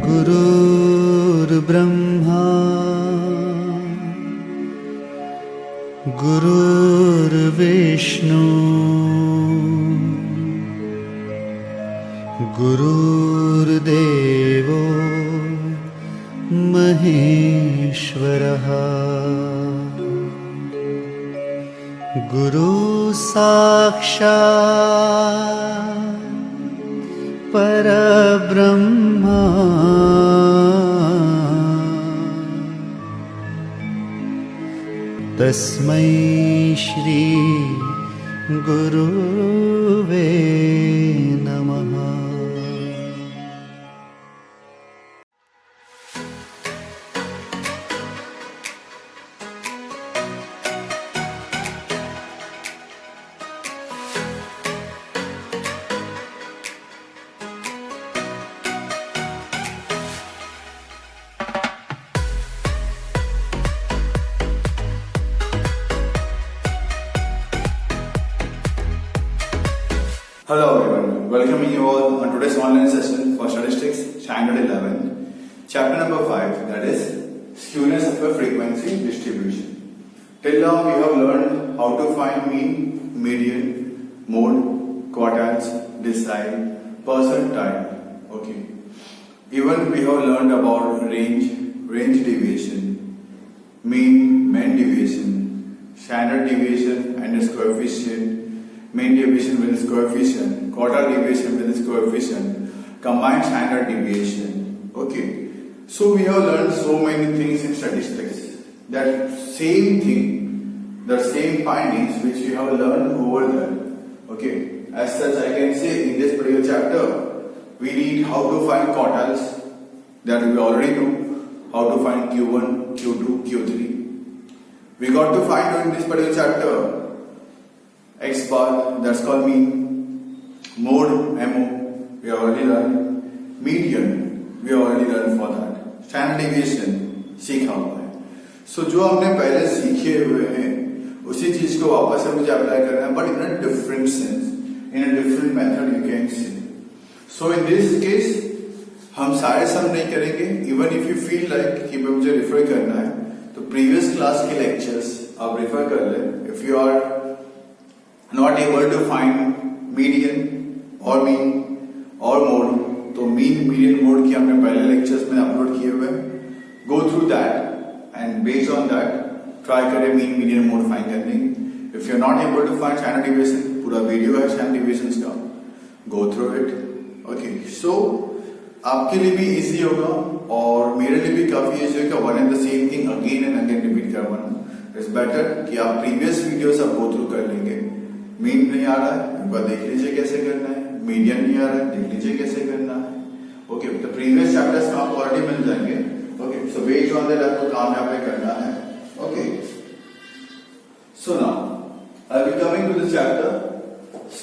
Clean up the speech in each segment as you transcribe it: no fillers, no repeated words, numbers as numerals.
गुरुर्ब्रह्मा गुरुर्विष्णु गुरुर्देवो महेश्वरः गुरु साक्षात् परब्रह्मा तस्मै श्री गुरुवे नमः। Hello everyone, welcoming you all on today's online session for Statistics Standard 11, Chapter number 5, that is Skewness of a Frequency Distribution. Till now we have learned how to find mean, median, mode, quartiles, decile, percentile. Okay. Even we have learned about range deviation, mean deviation, standard deviation and its coefficient, mean deviation with its coefficient, quartile deviation with its coefficient, combined standard deviation. Okay. So we have learned so many things in statistics. That same thing, the same findings which we have learned over there. Okay. As such, I can say in this particular chapter, we need how to find quartiles, that we already know, how to find Q1, Q2, Q3. We got to find in this particular chapter X bar, that's called mean, mode, MO, we already learned, median, we already learned for that, standard deviation, सीखा हुआ है. So जो हमने पहले सीखे हुए हैं, उसी चीज को वापस से मुझे अप्लाई करना है, but in a different sense, in a different method you can see. So in this case, हम सारे सम नहीं करेंगे, even if you feel like कि मुझे refer करना है, तो previous class के lectures आप refer कर लें. If you are not able to find median or mean or mode, तो mean, median, mode की हमने पहले lectures में upload किए हुए. Go through that and based on that try करें mean, median, mode find करने. If you are not able to find standard deviation, पूरा video है standard deviations का, go through it. Okay, so आपके लिए भी easy होगा और मेरे लिए भी काफी easy होगा. One and the same thing again and again repeat करवाना. It's better कि आप previous videos आप go through कर लेंगे. मीन नहीं आ रहा है, एक बार देख लीजिए कैसे करना है. मीडियन नहीं आ रहा है, देख लीजिए कैसे करना है. ओके, तो प्रीवियस चैप्टर्स में आपको ऑलरेडी मिल जाएंगे. Okay, so based on that आपको काम यहाँ पे करना है. Okay, so now I will coming to the chapter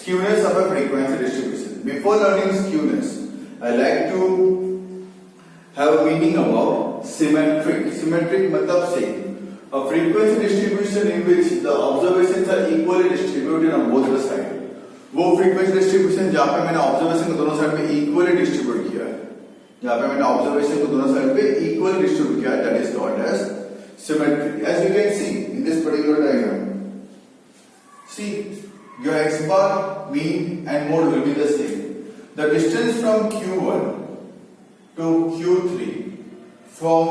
skewness of a frequency distribution. Before learning skewness I like to have meaning about symmetric. Symmetric मतलब same. A frequency distribution in which the observations are equally distributed on both the sides. वो frequency distribution जहाँ पे मैंने observation को दोनों side पे equally distribute किया है, जहाँ पे मैंने observation को दोनों साइड पे equally distribute किया है, that is called as symmetric. As you can see in this particular diagram, see your x bar, mean and mode will be the same. The distance from Q1 to Q3 from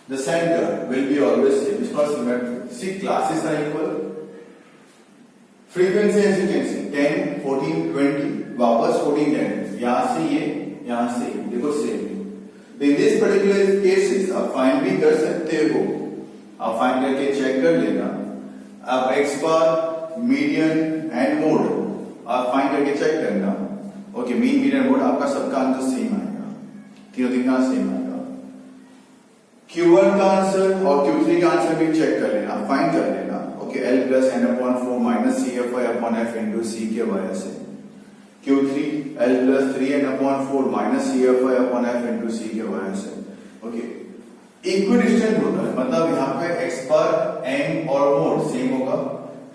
the center will be always same. It's called symmetric. See, classes are equal. Frequency as you can see 10, 14, 20. वापस 14, 10. यहाँ से ये, यहाँ से ये. देखो same. In this particular cases आप find भी कर सकते हो. आप find करके check कर लेना. आप x bar, median and mode आप find करके check करना. Okay, mean, median, mode आपका सबका आंसर same आएगा. तीनों का same आएगा. Q1 का आंसर और Q3 का आंसर भी चेक कर लेना, फाइंड कर लेना. Okay, L plus N upon 4 minus CFI upon F into C के वजह से. Q3 L plus 3N upon 4 minus CFI upon F into C के वजह से. ओके, इक्विडिस्टेंट होता है, मतलब यहाँ पे x बार M और मोड सेम होगा.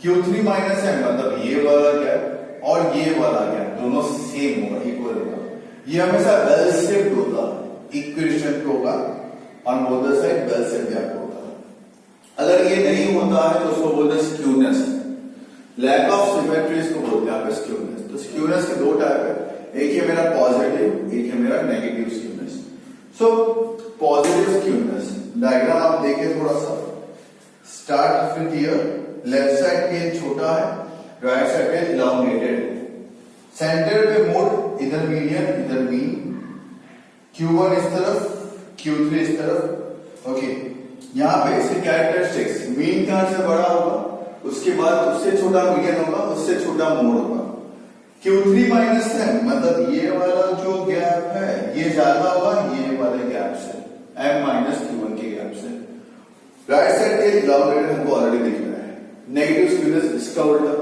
Q3 माइनस M मतलब ये वाला गैप और ये वाला गैप दोनों सेम होगा, इक्वल होगा. ये हमेशा L शेप्ड होता है. इक्विडिस्टेंट होगा, on both the side well set gap होगा। अगर ये नहीं होता है तो उसको बोलते हैं स्क्यूनेस, लैक ऑफ सिमेट्री इसको बोलते हैं यहाँ पे स्क्यूनेस। तो स्क्यूनेस के दो टाइप है, एक है मेरा पॉजिटिव, एक है मेरा negative skewness. So positive skewness diagram आप देखिए थोड़ा सा, start with here, left side पे छोटा है, राइट साइड पे इलांगेटेड, सेंटर पे मोड इधर मीडियन इधर मीन, Q1 इस तरफ, Q3 इस तरफ। ओके, यहाँ पे इसके कैरेक्टरिस्टिक्स, मीन कहां से बड़ा होगा, उसके बाद उससे छोटा मीडियन होगा, उससे छोटा मोड होगा। Q3 माइनस M मतलब ये वाला जो गैप है ये ज्यादा होगा ये वाले गैप से, M माइनस Q1 के गैप से। राइट साइड के इलांगेटेड हमको ऑलरेडी दिख रहा है, नेगेटिव स्क्यूनेस इसका उल्टा,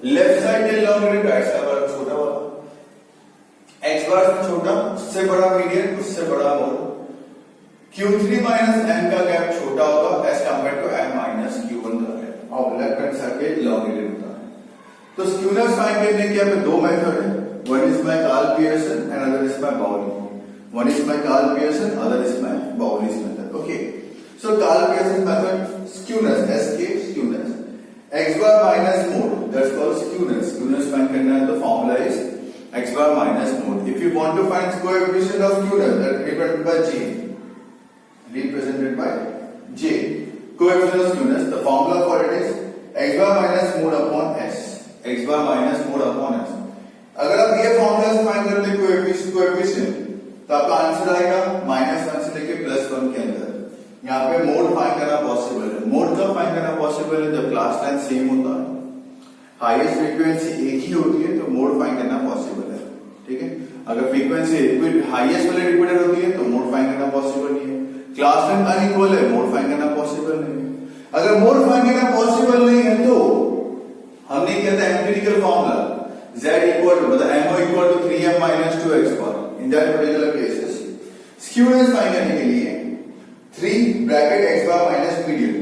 लेफ्ट साइड के इलांगेटेड, राइट साइड वाला छोटा वाला, एक्स बार से छोटा, उससे बड़ा मीडियन, उससे बड़ा मोड। Q3 माइनस M का गैप छोटा होगा as compare to M minus Q1 का गैप, और लेफ्ट हैंड साइड पे इलांगेटेड होता है। तो स्क्यूनेस फाइंड करने के यहाँ पे दो मेथड है, one is by Karl Pearson and other is by Bowley. One is by Karl Pearson, other is by Bowley's method. Okay, so Karl Pearson method skewness, SK skewness, x bar minus mode, that's called skewness. Skewness find करना है तो formula is x bar minus mode. If you want to find coefficient of skewness, that represented by J, represented by J, coefficient of skewness, the formula for it is x bar minus mode upon S, x bar minus mode upon S. अगर आप ये formula से find करते coefficient तो आपका answer आएगा -1 से लेके +1 के अंदर। यहाँ पे मोड फाइंड करना पॉसिबल है। मोड कब फाइंड करना पॉसिबल है, जब क्लास टाइम सेम होता है, हाईएस्ट फ्रीक्वेंसी एक ही होती है तो मोड फाइंड करना पॉसिबल है। ठीक है, अगर फ्रीक्वेंसी हाईएस्ट वाले रिपीटेड होती है तो मोड फाइंड करना पॉसिबल नहीं है। क्लास टाइम अनइक्वल है, मोड फाइंड करना पॉसिबल नहीं है। अगर मोड फाइंड करना पॉसिबल नहीं है तो हमने किया था empirical formula z equal to मतलब mo equal to 3m minus 2x bar. In that particular cases skewness find करने के लिए 3 bracket x bar minus medium,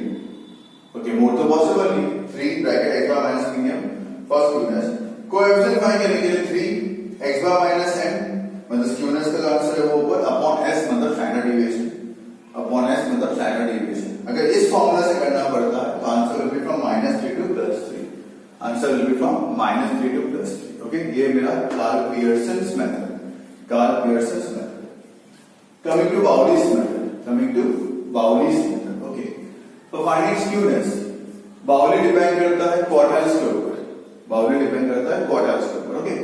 okay mode तो पॉसिबल नहीं, 3 bracket x bar minus medium for skewness. Coefficient find करने के लिए 3 x bar minus m मतलब skewness का आंसर है वो ऊपर, अपॉन s मतलब स्टैंडर्ड डिविएशन, अपॉन s मतलब स्टैंडर्ड डिविएशन। अगर इस फार्मूला से करना पड़ता है तो answer will be from -3 to +3, answer will be from -3 to +3। Okay, ये मेरा Karl Pearson's method, Karl Pearson's method. Coming to Bowley's method, coming to Bowley's method. Okay, तो फाइंडिंग स्क्यूनेस, बाउली डिपेंड करता है क्वार्टाइल्स के ऊपर, बाउली depend करता है क्वार्टाइल्स के ऊपर। ओके,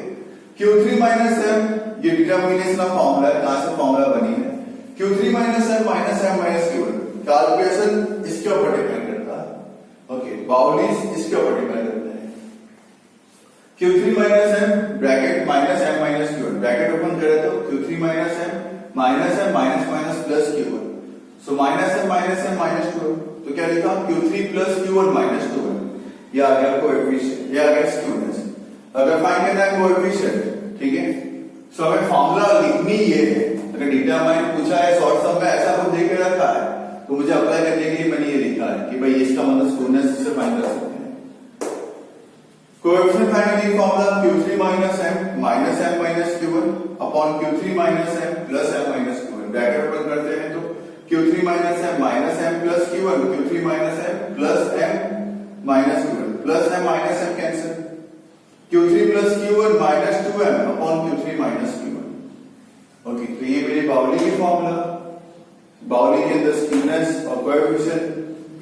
Q3 माइनस M ये डिटर्मिनेशन ऑफ फॉर्मूला है, कहां से फॉर्मूला बनी है, Q3 minus M minus M minus Q1। Karl Pearson इसके ऊपर डिपेंड करता है। ओके, बाउलीज इसके ऊपर डिपेंड करता है। Q3 minus M bracket minus M minus Q1, bracket open करें तो Q3 minus M minus M minus minus plus Q1, so minus M minus Q1, तो क्या लिखा Q3 प्लस Q1 माइनस 2, ये आ गया कोएफिशिएंट, ये आ गया स्क्यूनेस। अगर फाइंड करना है कोएफिशिएंट, ठीक है, सो हमें फॉर्मूला लिखनी ये है। अगर डिटरमाइन पूछा है शॉर्ट सम में ऐसा कुछ दे के रखा है तो मुझे अप्लाई करने के लिए मैंने ये लिखा है कि भाई इसका मतलब स्क्यूनेस से फाइंड कर सकते हैं। कोएफिशिएंट फाइंड करने का formula Q3 minus M minus Q1 upon Q3 minus M plus M minus Q1, bracket open करते हैं तो Q3 minus M plus Q1, Q3 minus M plus M minus Q1, plus M minus M cancel, Q3 plus Q1 minus 2M upon Q3 minus Q1। Okay, तो ये मेरे बाउली की formula, बाउली के अंदर स्क्यूनेस और कोएफिशिएंट,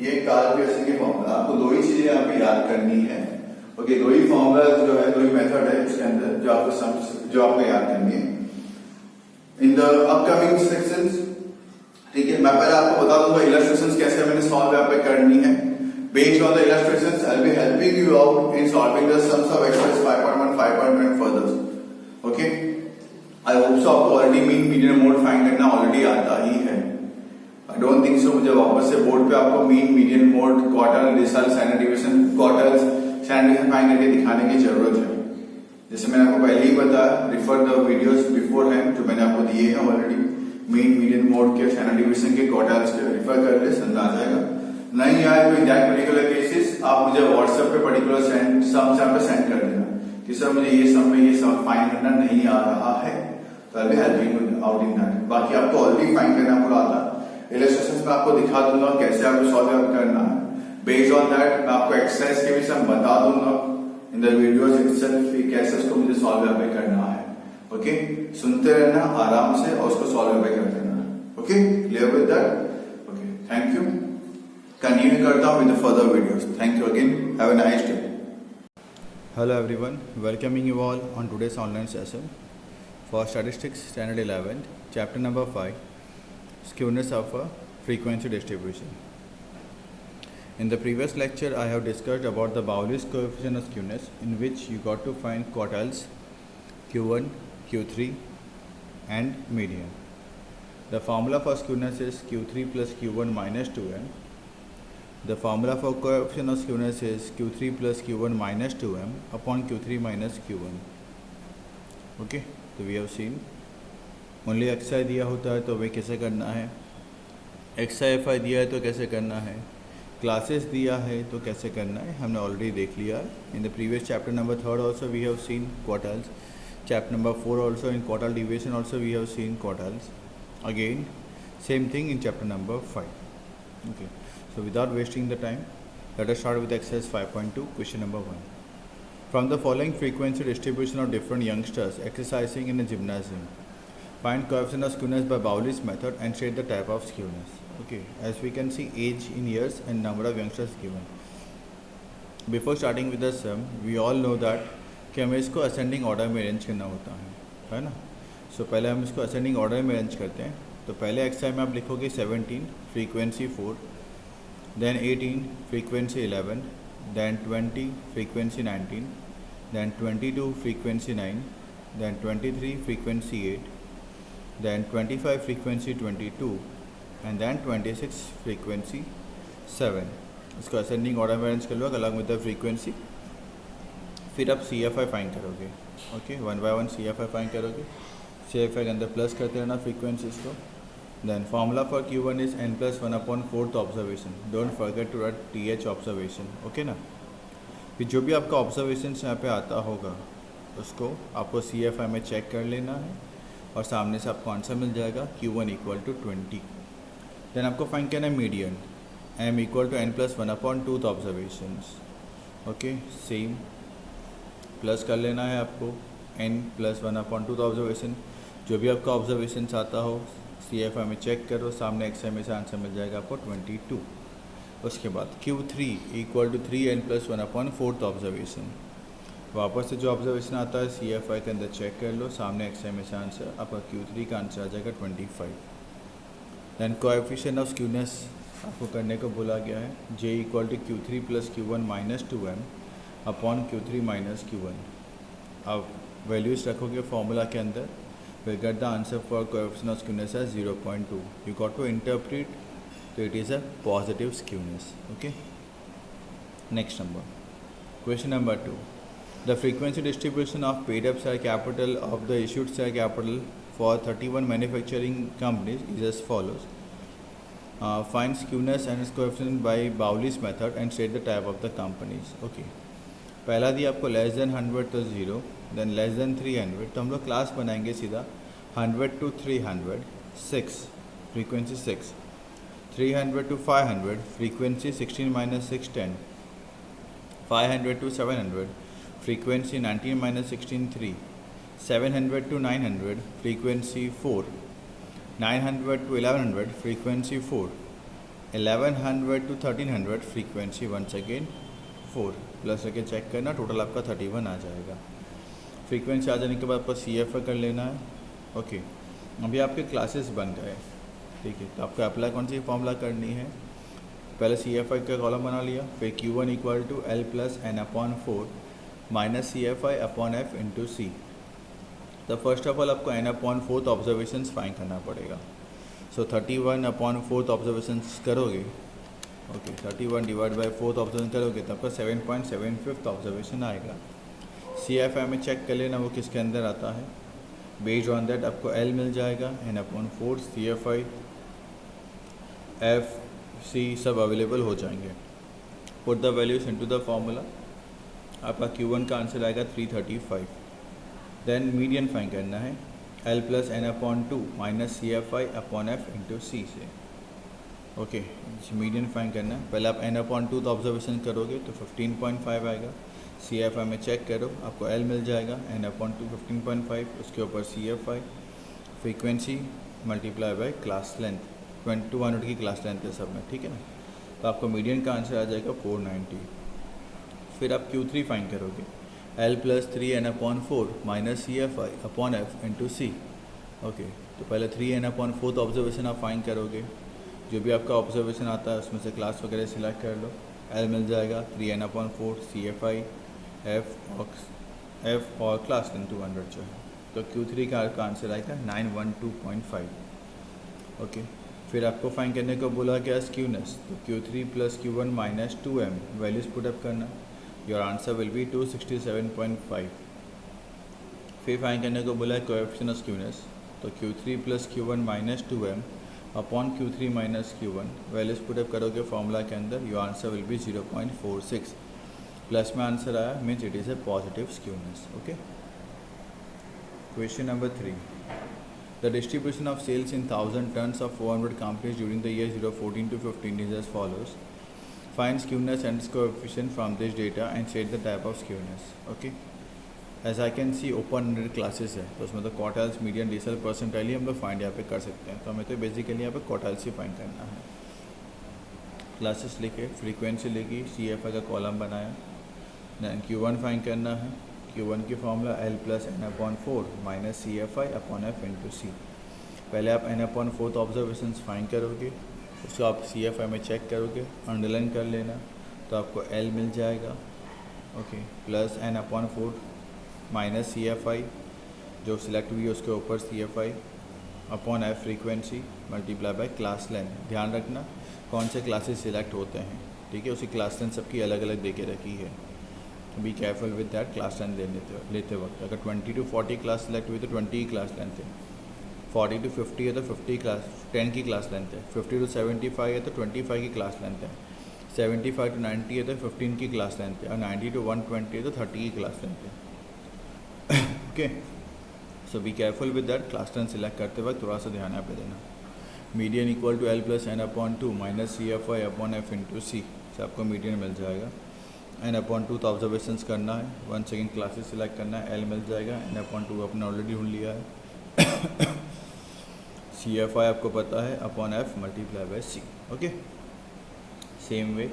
ये कार्ल पियर्सन के फॉर्मूला। आपको दो ही चीजें यहाँ पे याद करनी है। ओके, दो ही फॉर्मूला जो है, दो ही मेथड है इसके अंदर जो आपको याद करनी है इन द अपकमिंग सेक्शंस। ठीक है, मैं पहले आपको बता दूंगा इलस्ट्रेशंस कैसे मैंने सॉल्व यहाँ पे करनी है। Based on the illustrations I will be helping you out in solving the sums of exercise 5.1 5.2 and further. Okay, I hope so आपको already mean median mode find करना ऑलरेडी आता ही है। आई डोंट थिंक सो मुझे वापस से board पे आपको mean median mode quartile result standard deviation quartiles standard deviation find करके दिखाने की जरूरत है। जैसे मैंने आपको पहले ही बताया, refer the videos before hand जो मैंने आपको दिए हैं ऑलरेडी, मीन मीडियन मोड के स्टैंडर्ड डिविएशन के क्वार्टाइल्स के रिफर कर ले, समझ आ जाएगा। नहीं आए तो इन दैट पर्टिकुलर केसेस आप मुझे व्हाट्सएप पे पर्टिकुलर सम पे सेंड कर देना कि सर मुझे ये सम में ये सम फाइंड करना नहीं आ रहा है, तो आई will be helping out in that. बाकी आपको ऑलरेडी फाइंड करना पूरा आता है, इलस्ट्रेशंस में आपको दिखा दूंगा कैसे आपको सॉल्व करना है। बेस्ड ऑन दैट मैं आपको एक्सरसाइज के भी सब बता दूंगा इन द वीडियोस इटसेल्फ कि कैसे उसको मुझे सॉल्व करना है। ओके, सुनते रहना आराम से और उसको सॉल्व करते रहना। Okay, clear with that? Okay, thank you. Continue करता हूँ with the further videos. Thank you again, have a nice day. Hello everyone, welcoming you all on today's online session for Statistics Standard 11, Chapter number 5, Skewness of a Frequency Distribution. In the previous lecture, I have discussed about the Bowley's coefficient of skewness, in which you got to find quartiles Q1, Q3 and median. The formula for skewness is Q3 plus Q1 minus 2m. The formula for coefficient of skewness is Q3 plus Q1 minus 2m upon Q3 minus Q1. Okay, तो we have seen only XI दिया होता है तो वे कैसे करना है, XI दिया है तो कैसे करना है, क्लासेस दिया है तो कैसे करना है, हमने ऑलरेडी देख लिया है। In the previous chapter number 3 also we have seen quartiles. Chapter number 4 also in quartile deviation also we have seen quartiles. Again same thing in chapter number 5. Okay. So without wasting the time, let us start with exercise 5.2, question number 1. From the following frequency distribution of different youngsters exercising in a gymnasium, find coefficient of skewness by Bowley's method and state the type of skewness. Okay, as we can see, age in years and number of youngsters given. Before starting with the sum, we all know that कि हमें इसको ascending order में arrange करना होता है ना। सो पहले हम इसको असेंडिंग ऑर्डर में अरेंज करते हैं। तो पहले एक्सरसाइज में आप लिखोगे 17 frequency 4, then 18 frequency 11, then 20 frequency 19, then 22 frequency 9, then 23 frequency 8, then 25 frequency 22 and then 26 frequency 7. इसको असेंडिंग ऑर्डर में अरेंज कर लो अलग विद द फ्रीक्वेंसी। फिर आप CFI फाइंड करोगे। ओके, 1 by 1 CFI फाइंड करोगे। CFI के अंदर प्लस करते रहना फ्रीक्वेंसीज को। Then formula for Q1 is n plus 1 upon 4th observation. Don't forget to write TH observation. Okay ना। फिर जो भी आपका ऑब्जर्वेशन यहाँ पे आता होगा उसको आपको CFI में चेक कर लेना है और सामने से आपको आंसर मिल जाएगा Q1 इक्वल टू 20। देन आपको फाइंड करना है median, m equal to n plus 1 upon 2th observation. Okay, same plus कर लेना है आपको n plus 1 upon 2th observation। जो भी आपका ऑब्जर्वेशन आता हो CFI में चेक करो, सामने XI में से आंसर मिल जाएगा आपको 22। उसके बाद Q3 equal to 3n plus 1 upon 4th observation. वापस से जो ऑब्जर्वेशन आता है CFI के अंदर चेक कर लो, सामने XI में से आंसर आपका Q3 का आंसर आ जाएगा 25। दैन कोएफिशिएंट ऑफ स्क्यूनेस आपको करने को बोला गया है, J equal to Q3 plus Q1 minus 2m upon Q3 minus Q1। अब वैल्यूज रखोगे फॉर्मूला के अंदर, we'll get the answer for coefficient of skewness as 0.2. You got to interpret, so it is a positive skewness. Okay. Next number. Question number 2. The frequency distribution of paid up share capital of the issued share capital for 31 manufacturing companies is as follows. Find skewness and its coefficient by Bowley's method and state the type of the companies. Okay. पहला दिया आपको less than 100 तो 0, than less than 300, तो हम लोग class बनाएंगे सीधा 100 to 300 6 frequency 6, 300 to 500 frequency 16 minus 6 10, 500 to 700 frequency 19 minus 16 3, 700 to 900 frequency 4, 900 to 1100 frequency 4, 1100 to 1300 frequency once again 4। Plus करके चेक करना, टोटल आपका 31 आ जाएगा। फ्रीक्वेंसी आ जाने के बाद आपको CFI कर लेना है। ओके, अभी आपके क्लासेस बन गए, ठीक है। तो आपको अप्लाई कौन सी फॉर्मूला करनी है, पहले CFI का कॉलम बना लिया, फिर Q1 equal to L plus n upon 4 minus CFI upon F into C। तो फर्स्ट ऑफ ऑल आपको n upon 4th observation find करना पड़ेगा। सो 31 अपॉन 4th ऑब्जर्वेशन करोगे, okay 31 divide by 4th observation करोगे तो आपका 7.75 ऑब्जर्वेशन आएगा। CFI में चेक कर लेना वो किसके अंदर आता है। बेस्ड ऑन दैट आपको L मिल जाएगा, n upon 4 CFI F C सब अवेलेबल हो जाएंगे। Put the values into the formula, आपका Q1 का आंसर आएगा 335। देन मीडियन फाइंड करना है, l plus N upon two minus C F I upon F into c से। ओके, मीडियन फाइंड करना है। पहले आप एन अपॉन टू तो ऑब्जर्वेशन करोगे तो 15.5 आएगा। सी एफ आई में चेक करो, आपको एल मिल जाएगा एन अपॉन टू 15.5, उसके ऊपर C F I frequency multiply by class length, 200 की क्लास लेंथ है सब में, ठीक है ना। तो आपको मीडियन का आंसर आ जाएगा 490। फिर आप Q3 फाइंड करोगे, L plus 3 N upon 4 minus C F I upon F into C. Okay, तो पहले 3 एन अपॉन 4 तो ऑब्जर्वेशन आप फाइंड करोगे, जो भी आपका ऑब्जर्वेशन आता है उसमें से क्लास वगैरह सिलेक्ट कर लो। एल मिल जाएगा 3 N upon 4 C F I F और क्लास लेंथ 200 जो है। तो Q3 का आंसर आएगा 912.5। ओके, फिर आपको फाइंड करने को बोला गया स्क्यूनेस, तो Q3 plus Q1 minus 2m values put up करना। Your answer will be 267.5। फिर फाइंड करने को बोला है कोएफिशिएंट ऑफ स्क्यूनेस, तो Q3 plus Q1 minus 2m upon Q3 minus Q1 values put up करोगे फॉर्मूला के अंदर, your answer will B 0.46। Plus में आंसर आया means it is a positive skewness. Okay, question number 3, the distribution of sales in 1000 tons of 400 companies during the year 014 to 15 is as follows. Find skewness and its coefficient from this data and state the type of skewness. Okay, as I can see open ended classes है, तो उसमें तो quartiles median डिसल percentile ही हम लोग find यहाँ पे कर सकते हैं। तो हमें तो बेसिकली यहाँ पे क्वार्टाइल्स ही फाइंड करना है। क्लासेस लेके फ्रीक्वेंसी लेगी, सी एफ आई का कॉलम बनाया, देन Q1 फाइंड करना है। Q1 की formula l plus N upon 4 minus C F I upon F into c. पहले आप एन अपॉन 4 ऑब्जर्वेशन फाइंड करोगे, उसको आप सी एफ आई में चेक करोगे, अंडरलाइन कर लेना, तो आपको एल मिल जाएगा। Okay, plus N upon 4 minus C F I जो सिलेक्ट हुई है उसके ऊपर C F I upon F frequency multiply by class length. ध्यान रखना कौन से क्लासेस सिलेक्ट होते हैं, ठीक है, उसी क्लास लेंथ सबकी अलग अलग दे के रखी है। B careful with that class length लेते वक्त। अगर 20 to 40 क्लास सेलेक्ट हुई तो 20 की क्लास लेंथ है, 40 to 50 है तो 50 क्लास 10 की क्लास लेंथ है, 50 to 75 है तो 25 की क्लास लेंथ है, 75 to 90 है तो 15 की क्लास लेंथ है, और 90 to 120 है तो 30 की क्लास लेंथ है। Okay, so be careful with that class length select करते वक्त थोड़ा सा ध्यान यहाँ पे देना। Median equal to l plus N upon 2 minus C F I upon F into c से आपको मीडियन मिल जाएगा। एन अपॉन 2 तो ऑब्जर्वेशंस करना है, 1 सेकेंड क्लासेस सिलेक्ट करना है, एल मिल जाएगा, एन अपॉन 2 आपने ऑलरेडी ढूंढ लिया है। सी एफ आई आपको पता है upon F multiply by C. Okay, same way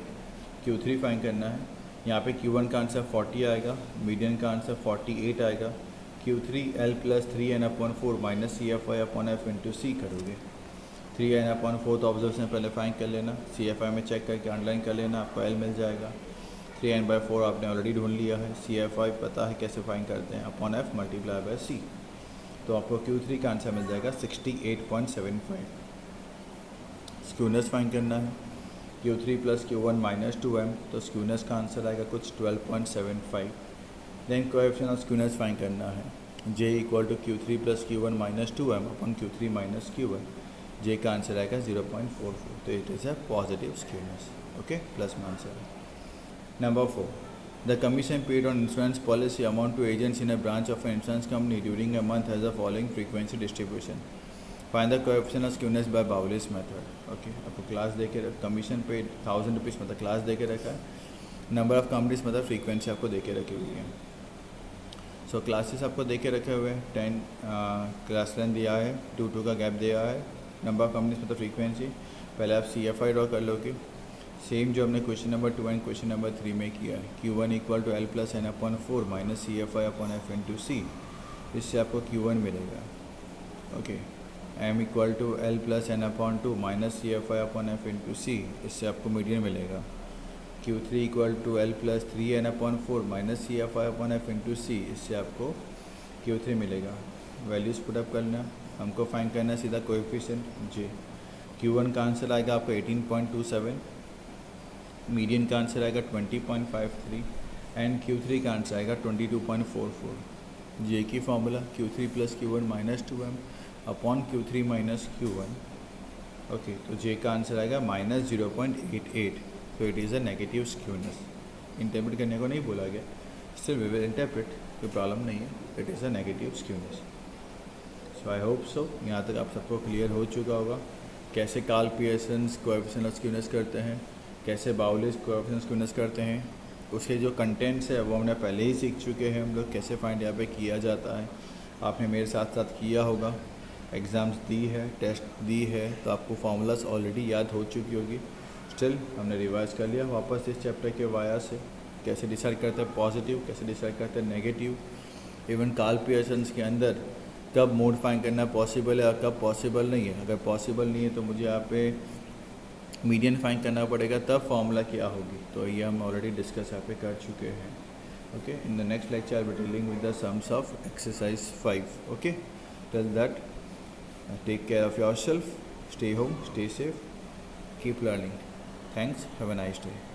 Q3 फाइंड करना है। यहाँ पे Q1 का आंसर 40 आएगा, मीडियन का आंसर 48 आएगा। Q3 l plus 3 N upon 4 minus C F I upon F into c करोगे। 3 एन अपॉन 4 तो ऑब्जर्वेशन पहले फाइंड कर लेना, सी एफ आई में चेक करके अंडरलाइन कर लेना, आपको एल मिल जाएगा। 3n/4 आपने ऑलरेडी ढूंढ लिया है, सी एफ आई पता है कैसे फाइंड करते हैं, अपॉन एफ मल्टीप्लाई बाय सी। तो आपको Q3 का आंसर मिल जाएगा 68.75। स्क्यूनेस फाइंड करना है, Q3 plus Q1 minus 2m, तो स्क्यूनेस का आंसर आएगा कुछ 12.75। Then coefficient of skewness find करना है, J equal to Q3 plus Q1 minus 2m upon Q3 minus Q1, J का आंसर आएगा 0.44। तो it is a positive skewness. Okay, plus में आंसर है। Number 4, the commission paid on insurance policy amount to agents in a branch of an insurance company during a month has the following frequency distribution. Find the coefficient of skewness by Bowley's method. Okay, आपको class दे के commission paid 1000 rupees मतलब class दे के रखा है, number of companies मतलब frequency आपको दे के रखी हुई है। सो क्लासेस आपको दे के रखे हुए हैं, 10 क्लास लेंथ दिया है, 2 का गैप दिया है, नंबर ऑफ कंपनीज मतलब फ्रीक्वेंसी। पहले आप सी एफ आई ड्रॉ कर लोगे, सेम जो हमने question number 2 and question number 3 में किया है। Q1 equal to l plus N upon 4 minus C F I upon F into c, इससे आपको Q1 मिलेगा। Okay, M equal to l plus N upon 2 minus C F I upon F into c, इससे आपको median मिलेगा। Q3 equal to l plus 3 N upon 4 minus C F I upon F into c, इससे आपको Q3 मिलेगा। Values put up करना, हमको find करना है सीधा कोएफिशिएंट J। Q1 का आंसर आएगा आपका 18.27, मीडियन का आंसर आएगा 20.53 एंड Q3 का आंसर आएगा 22.44। J की formula Q3 plus Q1 minus 2m upon Q3 minus Q1। Okay, तो J का आंसर आएगा माइनस 0.88। तो it is a negative skewness. Interpret करने को नहीं बोला गया, स्टिल वी विल इंटरप्रेट, कोई प्रॉब्लम नहीं है, it is a negative skewness. So तो आई होप सो यहाँ तक आप सबको क्लियर हो चुका होगा कैसे Karl Pearson coefficient of skewness करते हैं, कैसे बाउलिस कोएफिशिएंट ऑफ स्क्यूनेस करते हैं, उसके जो कंटेंट्स है वो हमने पहले ही सीख चुके हैं हम लोग, कैसे फाइंड यहाँ पे किया जाता है। आपने मेरे साथ साथ किया होगा, एग्ज़ाम्स दी है, टेस्ट दी है, तो आपको फार्मूलाज ऑलरेडी याद हो चुकी होगी। स्टिल हमने रिवाइज कर लिया वापस इस चैप्टर के वाया से, कैसे डिसाइड करते हैं पॉजिटिव, कैसे डिसाइड करते हैं नेगेटिव, इवन कार्ल पियर्सन के अंदर कब मोड फाइंड करना पॉसिबल है और कब पॉसिबल नहीं है। अगर पॉसिबल नहीं है तो मुझे यहाँ पे मीडियन फाइंड करना पड़ेगा, तब फॉर्मूला क्या होगी। तो ये हम ऑलरेडी डिस्कस यहाँ पे कर चुके हैं। Okay, in the next lecture I will be dealing with the sums of exercise 5। Okay, till that take care of yourself, stay home, stay safe, keep learning. Thanks, have a nice day.